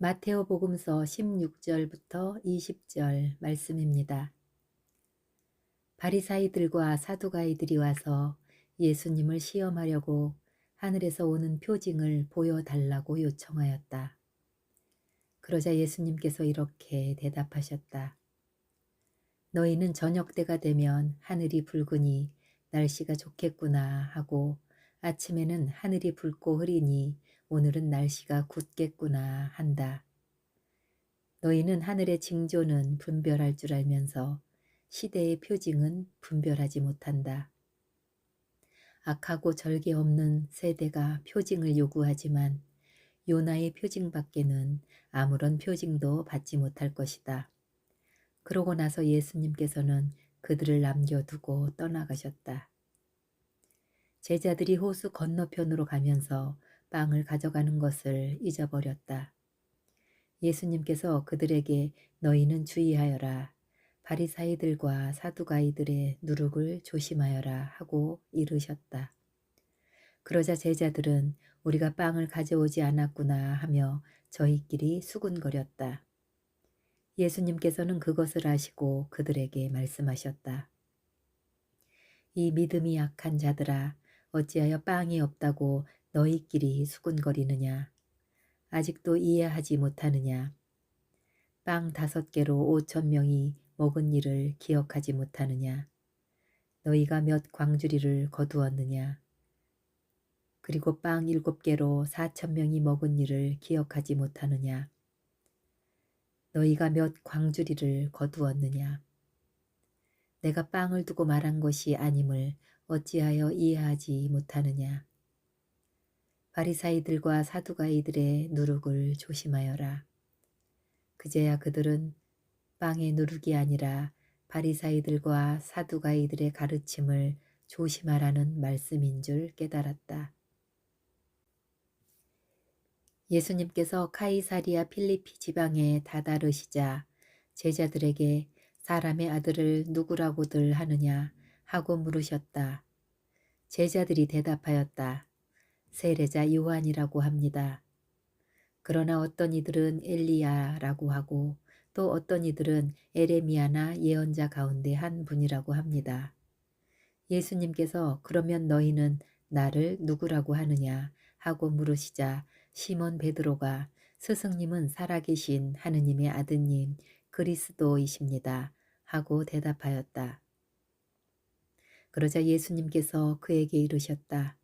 마테오복음서 16절부터 20절 말씀입니다. 바리사이들과 사두가이들이 와서 예수님을 시험하려고 하늘에서 오는 표징을 보여달라고 요청하였다. 그러자 예수님께서 이렇게 대답하셨다. 너희는 저녁 때가 되면 하늘이 붉으니 날씨가 좋겠구나 하고 아침에는 하늘이 붉고 흐리니 오늘은 날씨가 굳겠구나 한다. 너희는 하늘의 징조는 분별할 줄 알면서 시대의 표징은 분별하지 못한다. 악하고 절개 없는 세대가 표징을 요구하지만 요나의 표징밖에는 아무런 표징도 받지 못할 것이다. 그러고 나서 예수님께서는 그들을 남겨두고 떠나가셨다. 제자들이 호수 건너편으로 가면서 빵을 가져가는 것을 잊어버렸다. 예수님께서 그들에게 너희는 주의하여라. 바리사이들과 사두가이들의 누룩을 조심하여라 하고 이르셨다. 그러자 제자들은 우리가 빵을 가져오지 않았구나 하며 저희끼리 수군거렸다. 예수님께서는 그것을 아시고 그들에게 말씀하셨다. 이 믿음이 약한 자들아, 어찌하여 빵이 없다고 너희끼리 수군거리느냐? 아직도 이해하지 못하느냐? 빵 5개로 5,000명이 먹은 일을 기억하지 못하느냐? 너희가 몇 광주리를 거두었느냐? 그리고 빵 7개로 4,000명이 먹은 일을 기억하지 못하느냐? 너희가 몇 광주리를 거두었느냐? 내가 빵을 두고 말한 것이 아님을 어찌하여 이해하지 못하느냐? 바리사이들과 사두가이들의 누룩을 조심하여라. 그제야 그들은 빵의 누룩이 아니라 바리사이들과 사두가이들의 가르침을 조심하라는 말씀인 줄 깨달았다. 예수님께서 카이사리아 필리피 지방에 다다르시자 제자들에게 사람의 아들을 누구라고들 하느냐 하고 물으셨다. 제자들이 대답하였다. 세례자 요한이라고 합니다. 그러나 어떤 이들은 엘리야라고 하고 또 어떤 이들은 에레미야나 예언자 가운데 한 분이라고 합니다. 예수님께서 그러면 너희는 나를 누구라고 하느냐 하고 물으시자 시몬 베드로가 스승님은 살아계신 하느님의 아드님 그리스도이십니다 하고 대답하였다. 그러자 예수님께서 그에게 이르셨다.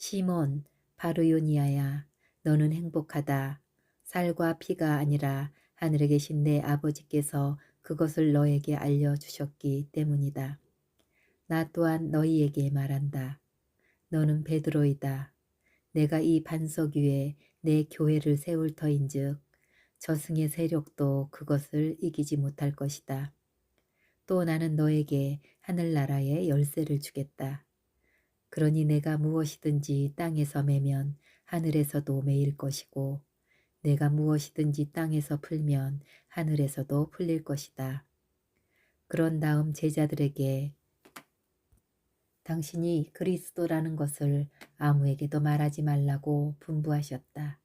시몬 바르요니아야, 너는 행복하다. 살과 피가 아니라 하늘에 계신 내 아버지께서 그것을 너에게 알려주셨기 때문이다. 나 또한 너희에게 말한다. 너는 베드로이다. 내가 이 반석 위에 내 교회를 세울 터인즉 저승의 세력도 그것을 이기지 못할 것이다. 또 나는 너에게 하늘나라의 열쇠를 주겠다. 그러니 내가 무엇이든지 땅에서 매면 하늘에서도 매일 것이고 내가 무엇이든지 땅에서 풀면 하늘에서도 풀릴 것이다. 그런 다음 제자들에게 당신이 그리스도라는 것을 아무에게도 말하지 말라고 분부하셨다.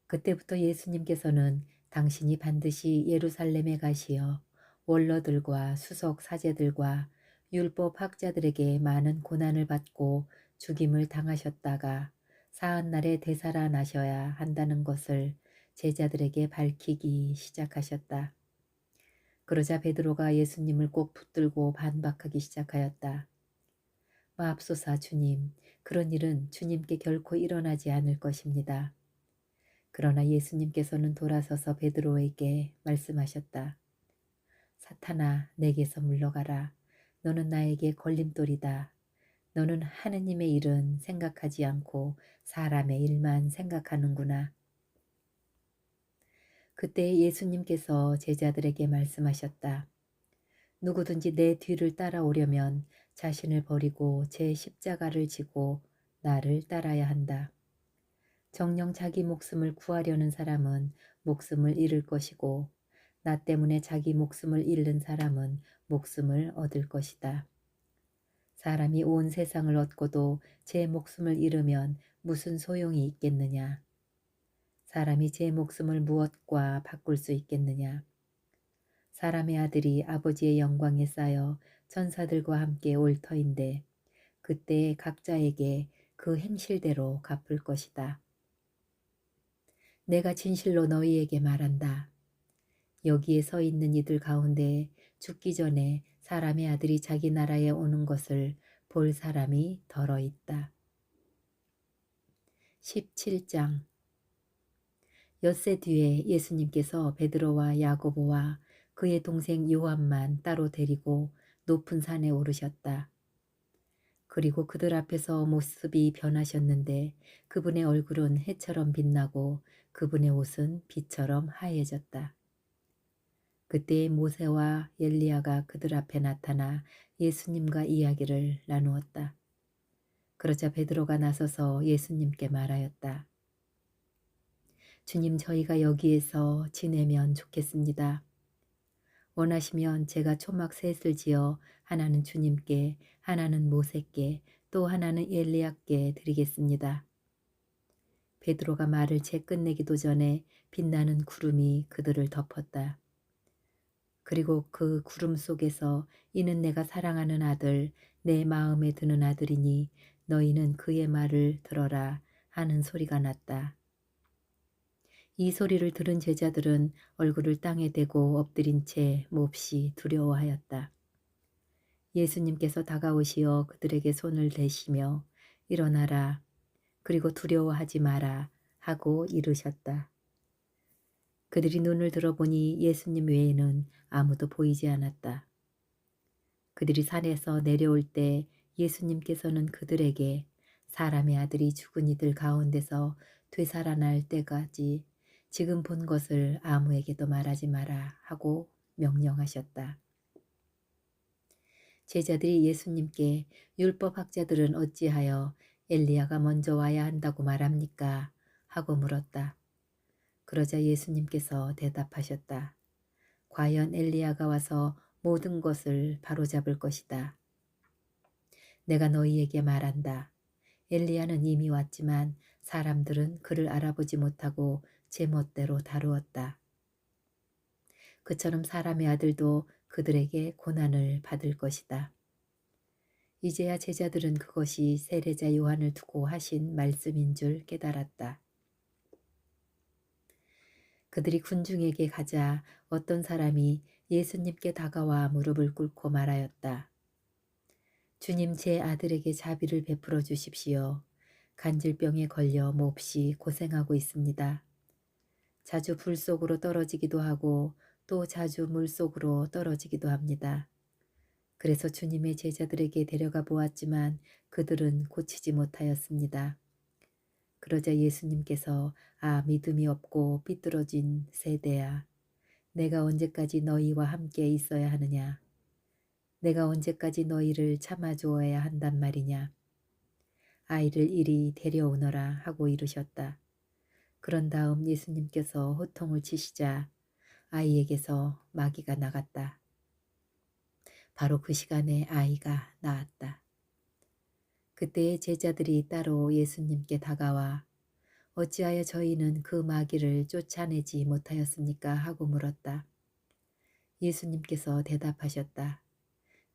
그때부터 예수님께서는 당신이 반드시 예루살렘에 가시어 원로들과 수석 사제들과 율법 학자들에게 많은 고난을 받고 죽임을 당하셨다가 사흔날에 되살아나셔야 한다는 것을 제자들에게 밝히기 시작하셨다. 그러자 베드로가 예수님을 꼭 붙들고 반박하기 시작하였다. 마옵소서 주님, 그런 일은 주님께 결코 일어나지 않을 것입니다. 그러나 예수님께서는 돌아서서 베드로에게 말씀하셨다. 사탄아, 내게서 물러가라. 너는 나에게 걸림돌이다. 너는 하느님의 일은 생각하지 않고 사람의 일만 생각하는구나. 그때 예수님께서 제자들에게 말씀하셨다. 누구든지 내 뒤를 따라오려면 자신을 버리고 제 십자가를 지고 나를 따라야 한다. 정녕 자기 목숨을 구하려는 사람은 목숨을 잃을 것이고 나 때문에 자기 목숨을 잃는 사람은 목숨을 얻을 것이다. 사람이 온 세상을 얻고도 제 목숨을 잃으면 무슨 소용이 있겠느냐. 사람이 제 목숨을 무엇과 바꿀 수 있겠느냐. 사람의 아들이 아버지의 영광에 쌓여 천사들과 함께 올 터인데 그때 각자에게 그 행실대로 갚을 것이다. 내가 진실로 너희에게 말한다. 여기에 서 있는 이들 가운데 죽기 전에 사람의 아들이 자기 나라에 오는 것을 볼 사람이 덜어 있다. 17장. 엿새 뒤에 예수님께서 베드로와 야고보와 그의 동생 요한만 따로 데리고 높은 산에 오르셨다. 그리고 그들 앞에서 모습이 변하셨는데 그분의 얼굴은 해처럼 빛나고 그분의 옷은 빛처럼 하얘졌다. 그때 모세와 엘리야가 그들 앞에 나타나 예수님과 이야기를 나누었다. 그러자 베드로가 나서서 예수님께 말하였다. 주님, 저희가 여기에서 지내면 좋겠습니다. 원하시면 제가 초막 셋을 지어 하나는 주님께, 하나는 모세께, 또 하나는 엘리야께 드리겠습니다. 베드로가 말을 채 끝내기도 전에 빛나는 구름이 그들을 덮었다. 그리고 그 구름 속에서 이는 내가 사랑하는 아들, 내 마음에 드는 아들이니 너희는 그의 말을 들어라 하는 소리가 났다. 이 소리를 들은 제자들은 얼굴을 땅에 대고 엎드린 채 몹시 두려워하였다. 예수님께서 다가오시어 그들에게 손을 대시며 일어나라, 그리고 두려워하지 마라 하고 이르셨다. 그들이 눈을 들어보니 예수님 외에는 아무도 보이지 않았다. 그들이 산에서 내려올 때 예수님께서는 그들에게 사람의 아들이 죽은 이들 가운데서 되살아날 때까지 지금 본 것을 아무에게도 말하지 마라 하고 명령하셨다. 제자들이 예수님께 율법학자들은 어찌하여 엘리야가 먼저 와야 한다고 말합니까? 하고 물었다. 그러자 예수님께서 대답하셨다. 과연 엘리야가 와서 모든 것을 바로잡을 것이다. 내가 너희에게 말한다. 엘리야는 이미 왔지만 사람들은 그를 알아보지 못하고 제멋대로 다루었다. 그처럼 사람의 아들도 그들에게 고난을 받을 것이다. 이제야 제자들은 그것이 세례자 요한을 두고 하신 말씀인 줄 깨달았다. 그들이 군중에게 가자 어떤 사람이 예수님께 다가와 무릎을 꿇고 말하였다. 주님, 제 아들에게 자비를 베풀어 주십시오. 간질병에 걸려 몹시 고생하고 있습니다. 자주 불 속으로 떨어지기도 하고 또 자주 물 속으로 떨어지기도 합니다. 그래서 주님의 제자들에게 데려가 보았지만 그들은 고치지 못하였습니다. 그러자 예수님께서 믿음이 없고 삐뚤어진 세대야, 내가 언제까지 너희와 함께 있어야 하느냐? 내가 언제까지 너희를 참아주어야 한단 말이냐? 아이를 이리 데려오너라 하고 이르셨다. 그런 다음 예수님께서 호통을 치시자 아이에게서 마귀가 나갔다. 바로 그 시간에 아이가 나았다. 그때의 제자들이 따로 예수님께 다가와 어찌하여 저희는 그 마귀를 쫓아내지 못하였습니까? 하고 물었다. 예수님께서 대답하셨다.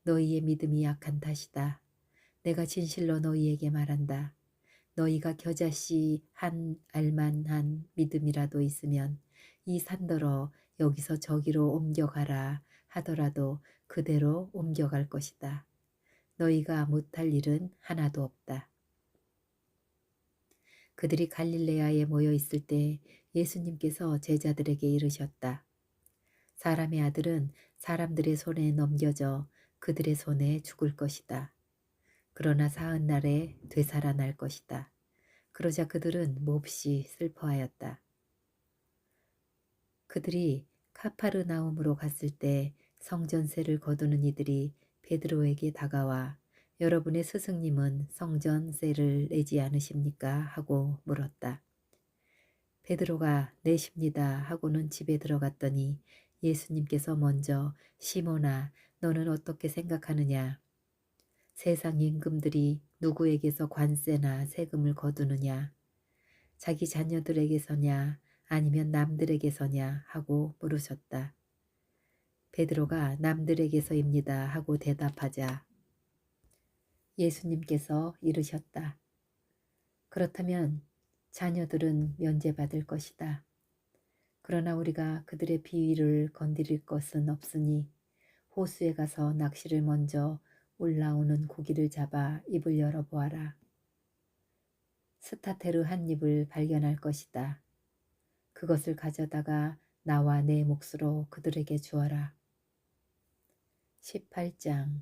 너희의 믿음이 약한 탓이다. 내가 진실로 너희에게 말한다. 너희가 겨자씨 한 알만한 믿음이라도 있으면 이 산더러 여기서 저기로 옮겨가라 하더라도 그대로 옮겨갈 것이다. 너희가 못할 일은 하나도 없다. 그들이 갈릴레아에 모여 있을 때 예수님께서 제자들에게 이르셨다. 사람의 아들은 사람들의 손에 넘겨져 그들의 손에 죽을 것이다. 그러나 사흔날에 되살아날 것이다. 그러자 그들은 몹시 슬퍼하였다. 그들이 카파르나움으로 갔을 때 성전세를 거두는 이들이 베드로에게 다가와 여러분의 스승님은 성전세를 내지 않으십니까? 하고 물었다. 베드로가 내십니다 하고는 집에 들어갔더니 예수님께서 먼저 시몬아, 너는 어떻게 생각하느냐? 세상 임금들이 누구에게서 관세나 세금을 거두느냐? 자기 자녀들에게서냐 아니면 남들에게서냐 하고 물으셨다. 베드로가 남들에게서입니다 하고 대답하자 예수님께서 이르셨다. 그렇다면 자녀들은 면제받을 것이다. 그러나 우리가 그들의 비위를 건드릴 것은 없으니 호수에 가서 낚시를 먼저 올라오는 고기를 잡아 입을 열어보아라. 스타테르 한 입을 발견할 것이다. 그것을 가져다가 나와 내 몫으로 그들에게 주어라. 18장.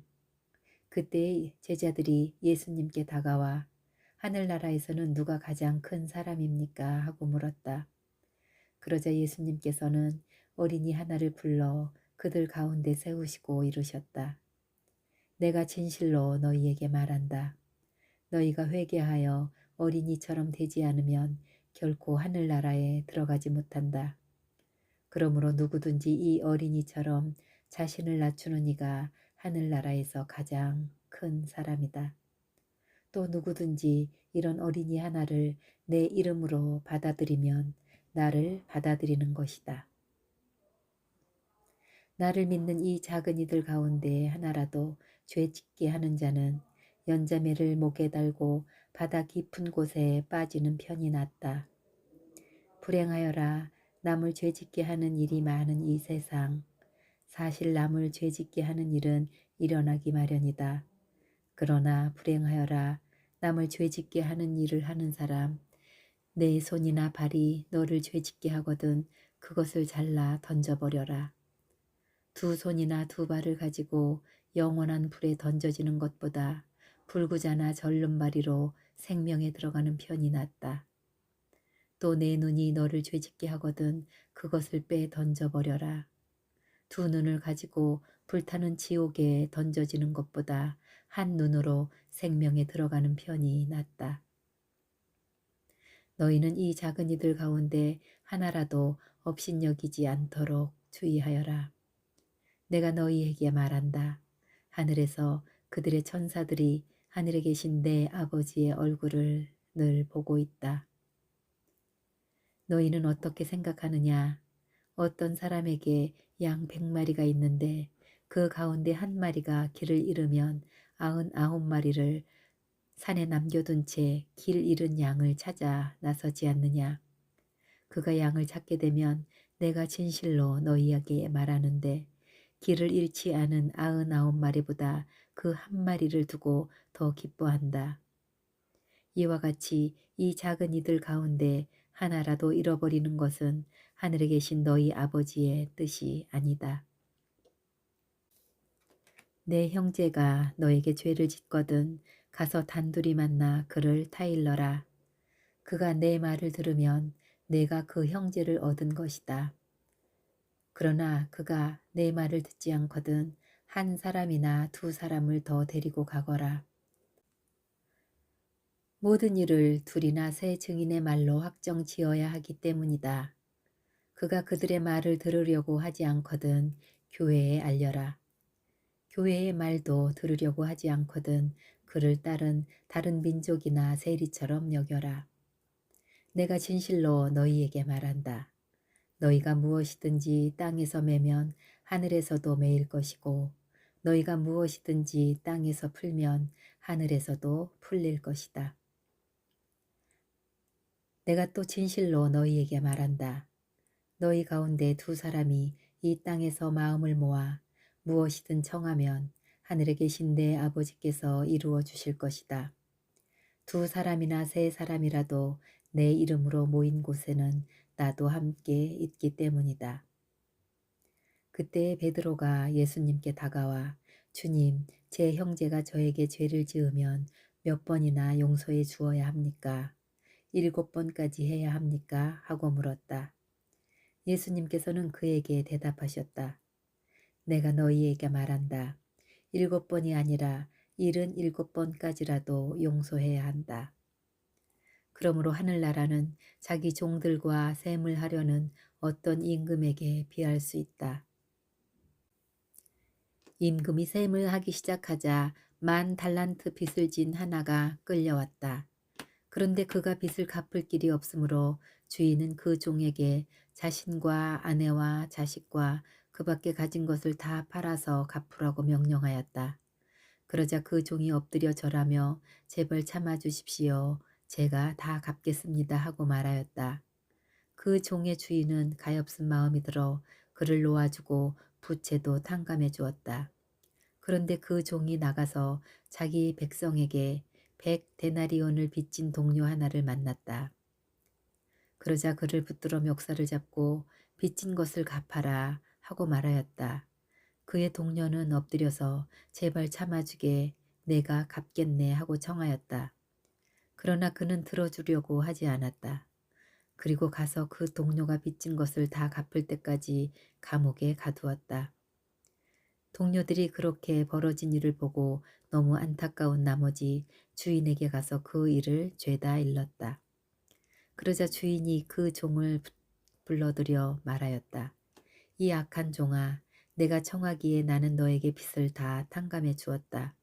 그때 제자들이 예수님께 다가와 하늘나라에서는 누가 가장 큰 사람입니까? 하고 물었다. 그러자 예수님께서는 어린이 하나를 불러 그들 가운데 세우시고 이르셨다. 내가 진실로 너희에게 말한다. 너희가 회개하여 어린이처럼 되지 않으면 결코 하늘나라에 들어가지 못한다. 그러므로 누구든지 이 어린이처럼 자신을 낮추는 이가 하늘나라에서 가장 큰 사람이다. 또 누구든지 이런 어린이 하나를 내 이름으로 받아들이면 나를 받아들이는 것이다. 나를 믿는 이 작은 이들 가운데 하나라도 죄 짓게 하는 자는 연자매를 목에 달고 바다 깊은 곳에 빠지는 편이 낫다. 불행하여라. 남을 죄짓게 하는 일이 많은 이 세상. 사실 남을 죄짓게 하는 일은 일어나기 마련이다. 그러나 불행하여라. 남을 죄짓게 하는 일을 하는 사람. 내 손이나 발이 너를 죄짓게 하거든 그것을 잘라 던져버려라. 두 손이나 두 발을 가지고 영원한 불에 던져지는 것보다 불구자나 절름발이로 생명에 들어가는 편이 낫다. 또 내 눈이 너를 죄짓게 하거든 그것을 빼 던져버려라. 두 눈을 가지고 불타는 지옥에 던져지는 것보다 한 눈으로 생명에 들어가는 편이 낫다. 너희는 이 작은 이들 가운데 하나라도 업신여기지 않도록 주의하여라. 내가 너희에게 말한다. 하늘에서 그들의 천사들이 하늘에 계신 내 아버지의 얼굴을 늘 보고 있다. 너희는 어떻게 생각하느냐? 어떤 사람에게 양 100마리가 있는데 그 가운데 한 마리가 길을 잃으면 99마리를 산에 남겨둔 채 길 잃은 양을 찾아 나서지 않느냐. 그가 양을 찾게 되면 내가 진실로 너희에게 말하는데 길을 잃지 않은 99마리보다 그 한 마리를 두고 더 기뻐한다. 이와 같이 이 작은 이들 가운데 하나라도 잃어버리는 것은 하늘에 계신 너희 아버지의 뜻이 아니다. 내 형제가 너에게 죄를 짓거든 가서 단둘이 만나 그를 타일러라. 그가 내 말을 들으면 내가 그 형제를 얻은 것이다. 그러나 그가 내 말을 듣지 않거든 한 사람이나 두 사람을 더 데리고 가거라. 모든 일을 둘이나 세 증인의 말로 확정 지어야 하기 때문이다. 그가 그들의 말을 들으려고 하지 않거든 교회에 알려라. 교회의 말도 들으려고 하지 않거든 그를 따른 다른 민족이나 세리처럼 여겨라. 내가 진실로 너희에게 말한다. 너희가 무엇이든지 땅에서 매면 하늘에서도 매일 것이고 너희가 무엇이든지 땅에서 풀면 하늘에서도 풀릴 것이다. 내가 또 진실로 너희에게 말한다. 너희 가운데 두 사람이 이 땅에서 마음을 모아 무엇이든 청하면 하늘에 계신 내 아버지께서 이루어 주실 것이다. 두 사람이나 세 사람이라도 내 이름으로 모인 곳에는 나도 함께 있기 때문이다. 그때 베드로가 예수님께 다가와 주님, 제 형제가 저에게 죄를 지으면 몇 번이나 용서해 주어야 합니까? 7번까지 해야 합니까? 하고 물었다. 예수님께서는 그에게 대답하셨다. 내가 너희에게 말한다. 7번이 아니라 77번까지라도 용서해야 한다. 그러므로 하늘나라는 자기 종들과 셈을 하려는 어떤 임금에게 비할 수 있다. 임금이 셈을 하기 시작하자 10,000달란트 빚을 진 하나가 끌려왔다. 그런데 그가 빚을 갚을 길이 없으므로 주인은 그 종에게 자신과 아내와 자식과 그 밖에 가진 것을 다 팔아서 갚으라고 명령하였다. 그러자 그 종이 엎드려 절하며 제발 참아 주십시오. 제가 다 갚겠습니다 하고 말하였다. 그 종의 주인은 가엾은 마음이 들어 그를 놓아주고 부채도 탕감해 주었다. 그런데 그 종이 나가서 자기 백성에게 100데나리온을 빚진 동료 하나를 만났다. 그러자 그를 붙들어 멱살을 잡고 빚진 것을 갚아라 하고 말하였다. 그의 동료는 엎드려서 제발 참아주게 내가 갚겠네 하고 청하였다. 그러나 그는 들어주려고 하지 않았다. 그리고 가서 그 동료가 빚진 것을 다 갚을 때까지 감옥에 가두었다. 동료들이 그렇게 벌어진 일을 보고 너무 안타까운 나머지 주인에게 가서 그 일을 죄다 일렀다. 그러자 주인이 그 종을 불러들여 말하였다. 이 악한 종아, 내가 청하기에 나는 너에게 빚을 다 탕감해 주었다.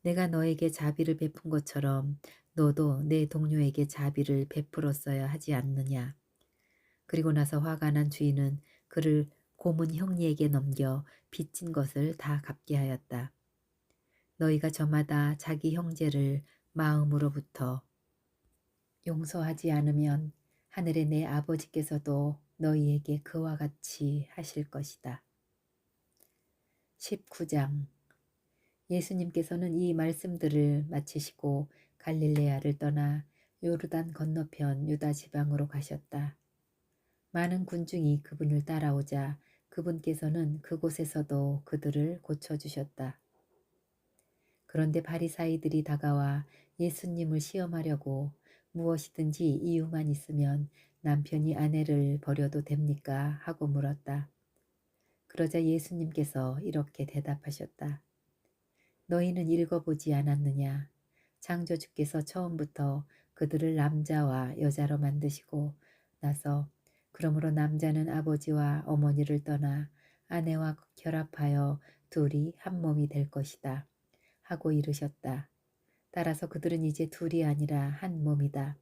내가 너에게 자비를 베푼 것처럼 너도 내 동료에게 자비를 베풀었어야 하지 않느냐. 그리고 나서 화가 난 주인은 그를 고문 형리에게 넘겨 빚진 것을 다 갚게 하였다. 너희가 저마다 자기 형제를 마음으로부터 용서하지 않으면 하늘의 내 아버지께서도 너희에게 그와 같이 하실 것이다. 19장. 예수님께서는 이 말씀들을 마치시고 갈릴레아를 떠나 요르단 건너편 유다 지방으로 가셨다. 많은 군중이 그분을 따라오자 그분께서는 그곳에서도 그들을 고쳐주셨다. 그런데 바리사이들이 다가와 예수님을 시험하려고 무엇이든지 이유만 있으면 남편이 아내를 버려도 됩니까? 하고 물었다. 그러자 예수님께서 이렇게 대답하셨다. 너희는 읽어보지 않았느냐? 창조주께서 처음부터 그들을 남자와 여자로 만드시고 나서 그러므로 남자는 아버지와 어머니를 떠나 아내와 결합하여 둘이 한 몸이 될 것이다. 하고 이르셨다. 따라서 그들은 이제 둘이 아니라 한 몸이다.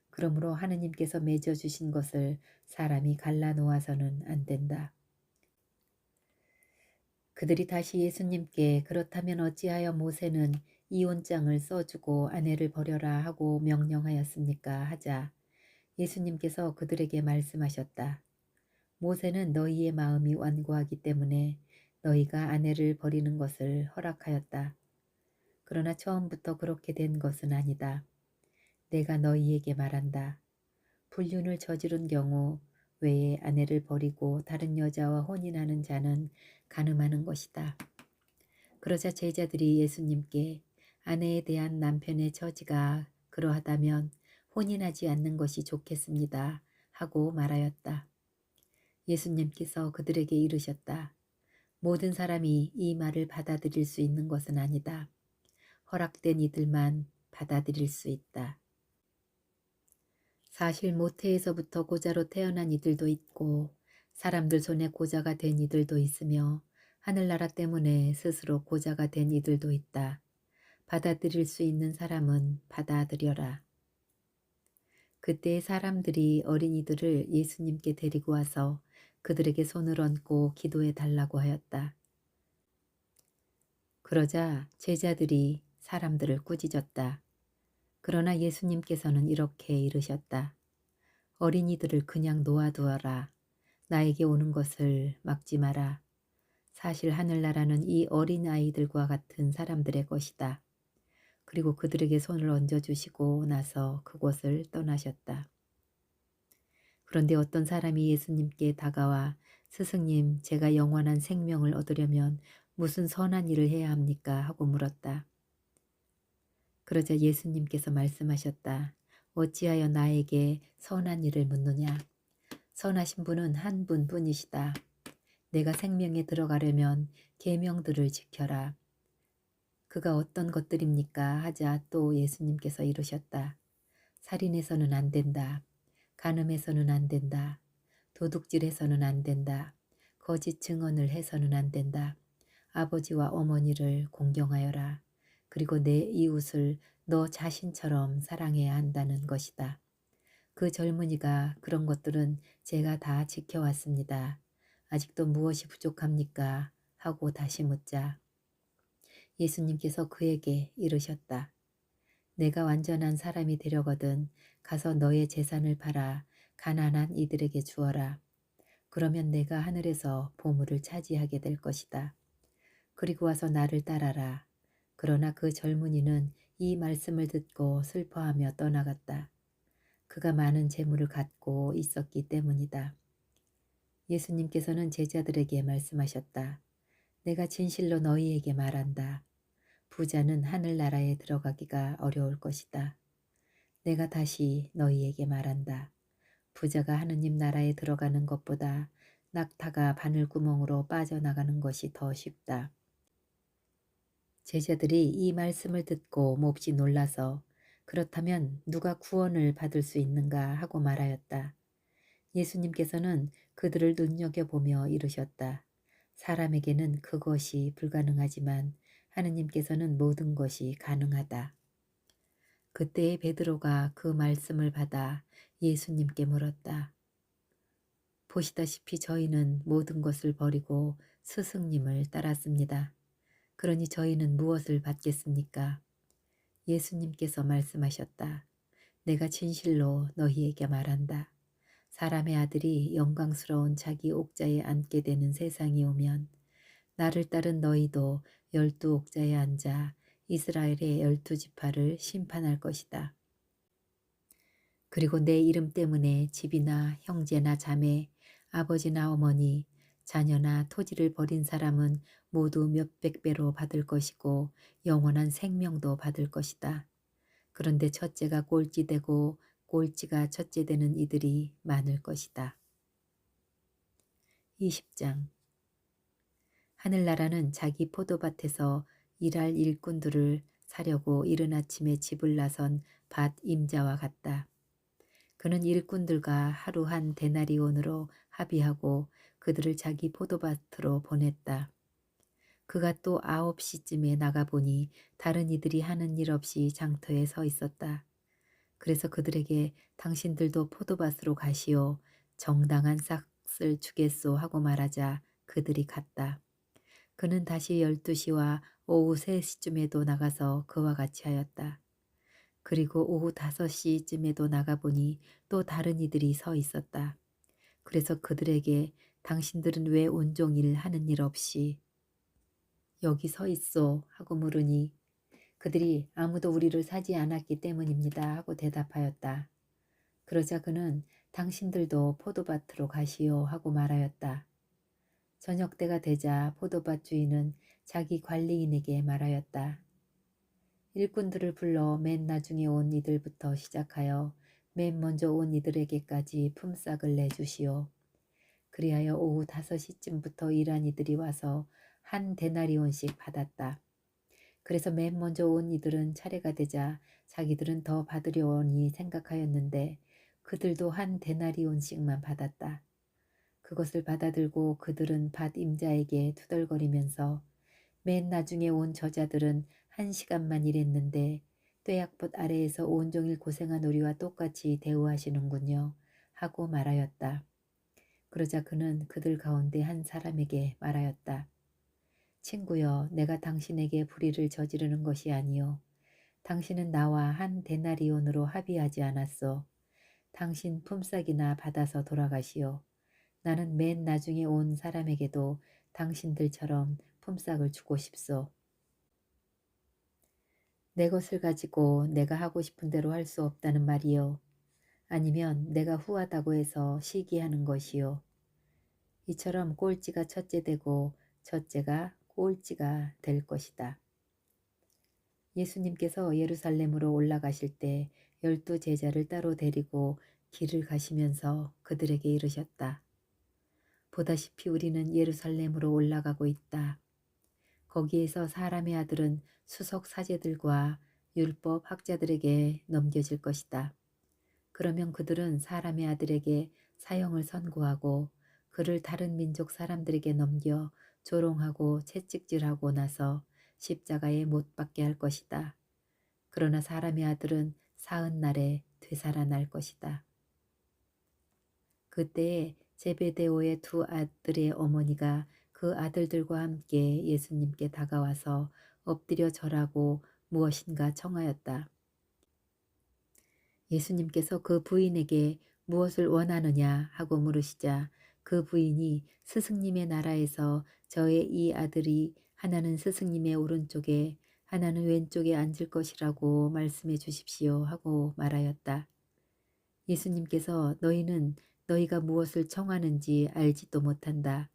그러므로 하느님께서 맺어주신 것을 사람이 갈라놓아서는 안 된다. 그들이 다시 예수님께 그렇다면 어찌하여 모세는 이혼장을 써주고 아내를 버려라 하고 명령하였습니까? 하자 예수님께서 그들에게 말씀하셨다. 모세는 너희의 마음이 완고하기 때문에 너희가 아내를 버리는 것을 허락하였다. 그러나 처음부터 그렇게 된 것은 아니다. 내가 너희에게 말한다. 불륜을 저지른 경우 외에 아내를 버리고 다른 여자와 혼인하는 자는 간음하는 것이다. 그러자 제자들이 예수님께 아내에 대한 남편의 처지가 그러하다면 혼인하지 않는 것이 좋겠습니다. 하고 말하였다. 예수님께서 그들에게 이르셨다. 모든 사람이 이 말을 받아들일 수 있는 것은 아니다. 허락된 이들만 받아들일 수 있다. 사실 모태에서부터 고자로 태어난 이들도 있고 사람들 손에 고자가 된 이들도 있으며 하늘나라 때문에 스스로 고자가 된 이들도 있다. 받아들일 수 있는 사람은 받아들여라. 그때 사람들이 어린이들을 예수님께 데리고 와서 그들에게 손을 얹고 기도해 달라고 하였다. 그러자 제자들이 사람들을 꾸짖었다. 그러나 예수님께서는 이렇게 이르셨다. 어린이들을 그냥 놓아두어라. 나에게 오는 것을 막지 마라. 사실 하늘나라는 이 어린아이들과 같은 사람들의 것이다. 그리고 그들에게 손을 얹어주시고 나서 그곳을 떠나셨다. 그런데 어떤 사람이 예수님께 다가와 스승님, 제가 영원한 생명을 얻으려면 무슨 선한 일을 해야 합니까? 하고 물었다. 그러자 예수님께서 말씀하셨다. 어찌하여 나에게 선한 일을 묻느냐? 선하신 분은 한 분뿐이시다. 내가 생명에 들어가려면 계명들을 지켜라. 그가 어떤 것들입니까? 하자 또 예수님께서 이르셨다. 살인해서는 안 된다. 간음해서는 안 된다. 도둑질해서는 안 된다. 거짓 증언을 해서는 안 된다. 아버지와 어머니를 공경하여라. 그리고 내 이웃을 너 자신처럼 사랑해야 한다는 것이다. 그 젊은이가 그런 것들은 제가 다 지켜왔습니다. 아직도 무엇이 부족합니까? 하고 다시 묻자 예수님께서 그에게 이르셨다. 내가 완전한 사람이 되려거든 가서 너의 재산을 팔아 가난한 이들에게 주어라. 그러면 내가 하늘에서 보물을 차지하게 될 것이다. 그리고 와서 나를 따라라. 그러나 그 젊은이는 이 말씀을 듣고 슬퍼하며 떠나갔다. 그가 많은 재물을 갖고 있었기 때문이다. 예수님께서는 제자들에게 말씀하셨다. 내가 진실로 너희에게 말한다. 부자는 하늘나라에 들어가기가 어려울 것이다. 내가 다시 너희에게 말한다. 부자가 하느님 나라에 들어가는 것보다 낙타가 바늘구멍으로 빠져나가는 것이 더 쉽다. 제자들이 이 말씀을 듣고 몹시 놀라서 그렇다면 누가 구원을 받을 수 있는가 하고 말하였다. 예수님께서는 그들을 눈여겨보며 이르셨다. 사람에게는 그것이 불가능하지만 하느님께서는 모든 것이 가능하다. 그때에 베드로가 그 말씀을 받아 예수님께 물었다. 보시다시피 저희는 모든 것을 버리고 스승님을 따랐습니다. 그러니 저희는 무엇을 받겠습니까? 예수님께서 말씀하셨다. 내가 진실로 너희에게 말한다. 사람의 아들이 영광스러운 자기 옥자에 앉게 되는 세상이 오면 나를 따른 너희도 12옥자에 앉아 이스라엘의 12지파를 심판할 것이다. 그리고 내 이름 때문에 집이나 형제나 자매, 아버지나 어머니, 자녀나 토지를 버린 사람은 모두 몇백 배로 받을 것이고 영원한 생명도 받을 것이다. 그런데 첫째가 꼴찌되고 꼴찌가 첫째되는 이들이 많을 것이다. 20장 하늘나라는 자기 포도밭에서 일할 일꾼들을 사려고 이른 아침에 집을 나선 밭 임자와 같다. 그는 일꾼들과 하루 한 데나리온으로 합의하고 그들을 자기 포도밭으로 보냈다. 그가 또 9시쯤에 나가보니 다른 이들이 하는 일 없이 장터에 서 있었다. 그래서 그들에게 당신들도 포도밭으로 가시오. 정당한 싹을 주겠소 하고 말하자 그들이 갔다. 그는 다시 12시와 오후 3시쯤에도 나가서 그와 같이 하였다. 그리고 오후 5시쯤에도 나가보니 또 다른 이들이 서 있었다. 그래서 그들에게 당신들은 왜 온종일 하는 일 없이 여기 서 있소 하고 물으니 그들이 아무도 우리를 사지 않았기 때문입니다 하고 대답하였다. 그러자 그는 당신들도 포도밭으로 가시오 하고 말하였다. 저녁 때가 되자 포도밭 주인은 자기 관리인에게 말하였다. 일꾼들을 불러 맨 나중에 온 이들부터 시작하여 맨 먼저 온 이들에게까지 품삯을 내주시오. 그리하여 오후 5시쯤부터 일한 이들이 와서 한 데나리온씩 받았다. 그래서 맨 먼저 온 이들은 차례가 되자 자기들은 더 받으려니 생각하였는데 그들도 한 데나리온씩만 받았다. 그것을 받아들고 그들은 밭 임자에게 투덜거리면서 맨 나중에 온 저자들은 1시간만 일했는데 뙤약볕 아래에서 온종일 고생한 우리와 똑같이 대우하시는군요 하고 말하였다. 그러자 그는 그들 가운데 한 사람에게 말하였다. 친구여, 내가 당신에게 불의를 저지르는 것이 아니요 당신은 나와 한 데나리온으로 합의하지 않았소. 당신 품삯이나 받아서 돌아가시오. 나는 맨 나중에 온 사람에게도 당신들처럼 품삯을 주고 싶소. 내 것을 가지고 내가 하고 싶은 대로 할 수 없다는 말이요. 아니면 내가 후하다고 해서 시기하는 것이요. 이처럼 꼴찌가 첫째 되고 첫째가 꼴찌가 될 것이다. 예수님께서 예루살렘으로 올라가실 때 12제자를 따로 데리고 길을 가시면서 그들에게 이르셨다. 보다시피 우리는 예루살렘으로 올라가고 있다. 거기에서 사람의 아들은 수석 사제들과 율법 학자들에게 넘겨질 것이다. 그러면 그들은 사람의 아들에게 사형을 선고하고 그를 다른 민족 사람들에게 넘겨 조롱하고 채찍질하고 나서 십자가에 못 박게 할 것이다. 그러나 사람의 아들은 사흘 날에 되살아날 것이다. 그때에 제베데오의 두 아들의 어머니가 그 아들들과 함께 예수님께 다가와서 엎드려 절하고 무엇인가 청하였다. 예수님께서 그 부인에게 무엇을 원하느냐 하고 물으시자 그 부인이 스승님의 나라에서 저의 이 아들이 하나는 스승님의 오른쪽에 하나는 왼쪽에 앉을 것이라고 말씀해 주십시오 하고 말하였다. 예수님께서 너희는 너희가 무엇을 청하는지 알지도 못한다.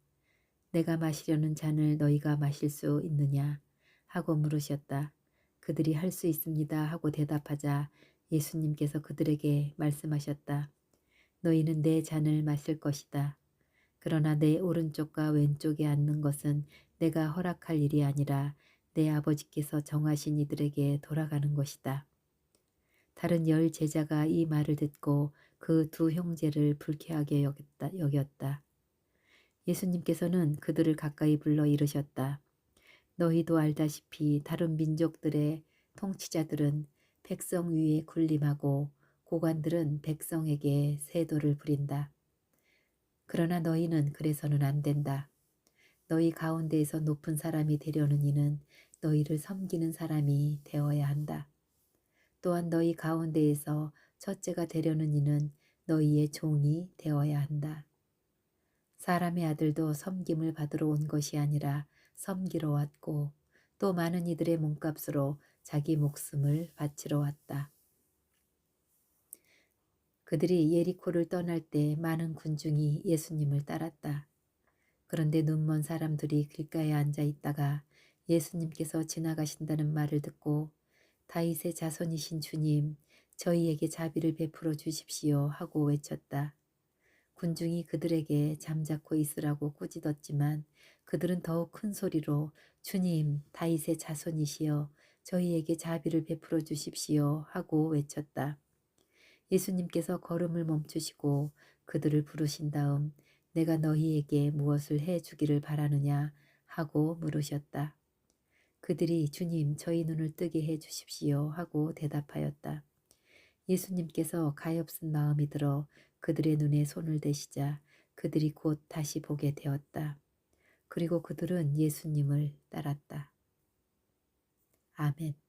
내가 마시려는 잔을 너희가 마실 수 있느냐 하고 물으셨다. 그들이 할 수 있습니다 하고 대답하자 예수님께서 그들에게 말씀하셨다. 너희는 내 잔을 마실 것이다. 그러나 내 오른쪽과 왼쪽에 앉는 것은 내가 허락할 일이 아니라 내 아버지께서 정하신 이들에게 돌아가는 것이다. 다른 10 제자가 이 말을 듣고 그 두 형제를 불쾌하게 여겼다. 예수님께서는 그들을 가까이 불러 이르셨다. 너희도 알다시피 다른 민족들의 통치자들은 백성 위에 군림하고 고관들은 백성에게 세도를 부린다. 그러나 너희는 그래서는 안 된다. 너희 가운데에서 높은 사람이 되려는 이는 너희를 섬기는 사람이 되어야 한다. 또한 너희 가운데에서 첫째가 되려는 이는 너희의 종이 되어야 한다. 사람의 아들도 섬김을 받으러 온 것이 아니라 섬기러 왔고 또 많은 이들의 몸값으로 자기 목숨을 바치러 왔다. 그들이 예리코를 떠날 때 많은 군중이 예수님을 따랐다. 그런데 눈먼 사람들이 길가에 앉아 있다가 예수님께서 지나가신다는 말을 듣고 다윗의 자손이신 주님, 저희에게 자비를 베풀어 주십시오 하고 외쳤다. 군중이 그들에게 잠자코 있으라고 꾸짖었지만 그들은 더욱 큰 소리로 주님, 다윗의 자손이시여 저희에게 자비를 베풀어 주십시오 하고 외쳤다. 예수님께서 걸음을 멈추시고 그들을 부르신 다음 내가 너희에게 무엇을 해 주기를 바라느냐 하고 물으셨다. 그들이 주님 저희 눈을 뜨게 해 주십시오 하고 대답하였다. 예수님께서 가엾은 마음이 들어 그들의 눈에 손을 대시자 그들이 곧 다시 보게 되었다. 그리고 그들은 예수님을 따랐다. 아멘.